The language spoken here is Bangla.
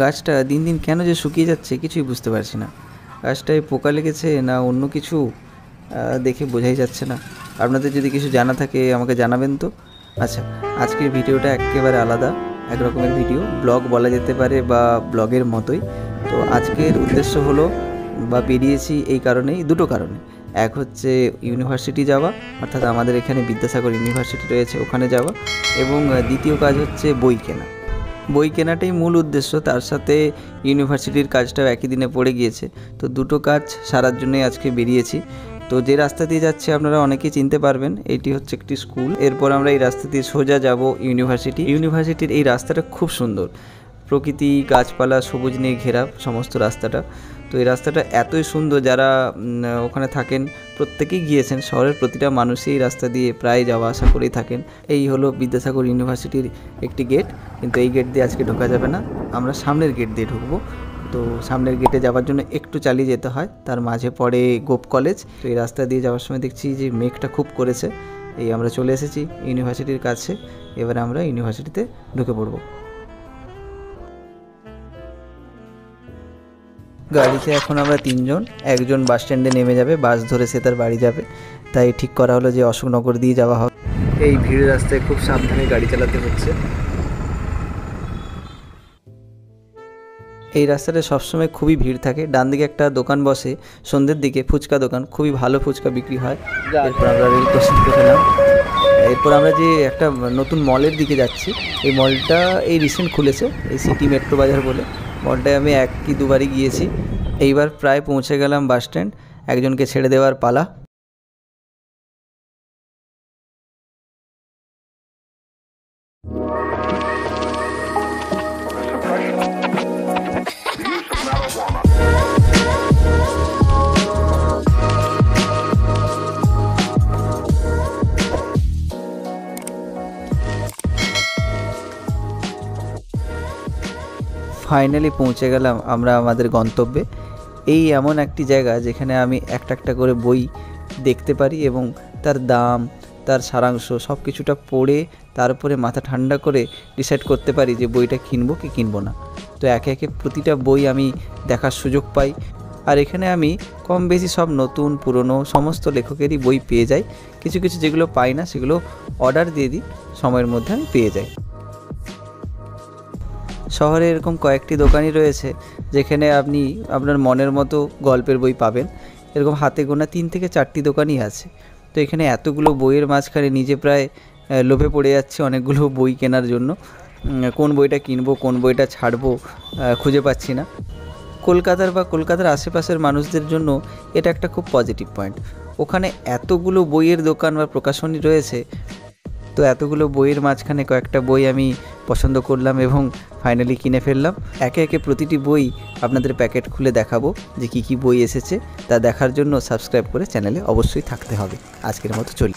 গাছটা দিন দিন কেন যে শুকিয়ে যাচ্ছে কিছুই বুঝতে পারছি না। গাছটায় পোকা লেগেছে না অন্য কিছু দেখে বোঝাই যাচ্ছে না। আপনাদের যদি কিছু জানা থাকে আমাকে জানাবেন তো। আচ্ছা, আজকের ভিডিওটা একেবারে আলাদা এক রকমের ভিডিও, ব্লগ বলা যেতে পারে বা ব্লগের মতোই। তো আজকের উদ্দেশ্য হলো বা বেরিয়েছি এই কারণেই, দুটো কারণে। এক হচ্ছে ইউনিভার্সিটি যাওয়া, অর্থাৎ আমাদের এখানে বিদ্যাসাগর ইউনিভার্সিটি রয়েছে, ওখানে যাওয়া। এবং দ্বিতীয় কাজ হচ্ছে বই কেনা। বই কেনাটাই মূল উদ্দেশ্য, তার সাথে ইউনিভার্সিটির কাজটাও একই দিনে পড়ে গিয়েছে। তো দুটো কাজ সারার জন্যই আজকে বেরিয়েছি। তো যে রাস্তা দিয়ে যাচ্ছে আপনারা অনেকেই চিনতে পারবেন, এটি হচ্ছে একটি স্কুল। এরপর আমরা এই রাস্তা দিয়ে সোজা যাব ইউনিভার্সিটির এই রাস্তাটা খুব সুন্দর, প্রকৃতি, গাছপালা, সবুজ নিয়ে ঘেরা সমস্ত রাস্তাটা। তো এই রাস্তাটা এতই সুন্দর, যারা ওখানে থাকেন প্রত্যেকেই গিয়েছেন। শহরের প্রতিটা মানুষই এই রাস্তা দিয়ে প্রায় যাওয়া আসা করেই থাকেন। এই হলো বিদ্যাসাগর ইউনিভার্সিটির একটি গেট, কিন্তু এই গেট দিয়ে আজকে ঢোকা যাবে না, আমরা সামনের গেট দিয়ে ঢুকবো। তো সামনের গেটে যাওয়ার জন্য একটু চালিয়ে যেতে হয়, তার মাঝে পড়ে গোপ কলেজ। তো এই রাস্তা দিয়ে যাওয়ার সময় দেখছি যে মেঘটা খুব করেছে। এই আমরা চলে এসেছি ইউনিভার্সিটির কাছে, এবারে আমরা ইউনিভার্সিটিতে ঢুকে পড়বো। গাড়িতে এখন আমরা তিনজন, একজন বাস স্ট্যান্ডে নেমে যাবে, বাস ধরে সে তার বাড়ি যাবে। তাই ঠিক করা হলো যে অশোকনগর দিয়ে যাওয়া হবে। এই ভিড় রাস্তায় খুব সাবধানে গাড়ি চালাতে হচ্ছে। এই রাস্তাটা সবসময় খুবই ভিড় থাকে। ডান দিকে একটা দোকান বসে সন্ধ্যের দিকে, ফুচকা দোকান, খুবই ভালো ফুচকা বিক্রি হয়। এরপর আমরা রেল ক্রসিং পেলাম। এরপর আমরা যে একটা নতুন মলের দিকে যাচ্ছি, এই মলটা এই রিসেন্ট খুলেছে, এই সিটি মেট্রো বাজার বলে। মলটায় আমি এক কি দুবারই গিয়েছি। এইবার প্রায় পৌঁছে গেলাম বাস স্ট্যান্ড, একজনকে ছেড়ে দেওয়ার পালা। ফাইনালি পৌঁছে গেলাম আমরা আমাদের গন্তব্যে। এই এমন একটি জায়গা যেখানে আমি একটা একটা করে বই দেখতে পারি এবং তার দাম, তার সারাংশ সব কিছুটা পড়ে তারপরে মাথা ঠান্ডা করে ডিসাইড করতে পারি যে বইটা কিনবো কি কিনবো না। তো একে একে প্রতিটা বই আমি দেখার সুযোগ পাই। আর এখানে আমি কম বেশি সব নতুন পুরনো সমস্ত লেখকেরই বই পেয়ে যাই। কিছু কিছু যেগুলো পাই না সেগুলো অর্ডার দিয়ে দিই, সময়ের মধ্যে আমি পেয়ে যাই। শহরে এরকম কয়েকটি দোকানই রয়েছে যেখানে আপনি আপনার মনের মতো গল্পের বই পাবেন। এরকম হাতে গোনা 3 থেকে 4টি দোকানই আছে। তো এখানে এতগুলো বইয়ের মাঝখানে নিজে প্রায় লোভে পড়ে যাচ্ছে অনেকগুলো বই কেনার জন্য। কোন বইটা কিনবো, কোন বইটা ছাড়বো খুঁজে পাচ্ছি না। কলকাতার বা কলকাতার আশেপাশের মানুষদের জন্য এটা একটা খুব পজিটিভ পয়েন্ট। ওখানে এতগুলো বইয়ের দোকান বা প্রকাশনী রয়েছে। তো এতগুলো বইয়ের মাঝখানে কয়েকটা বই আমি পছন্দ করলাম এবং ফাইনালি কিনে ফেললাম। একে একে প্রতিটি বই আপনাদের প্যাকেট খুলে দেখাবো যে কী কী বই এসেছে। তা দেখার জন্য সাবস্ক্রাইব করে চ্যানেলে অবশ্যই থাকতে হবে। আজকের মতো চলি।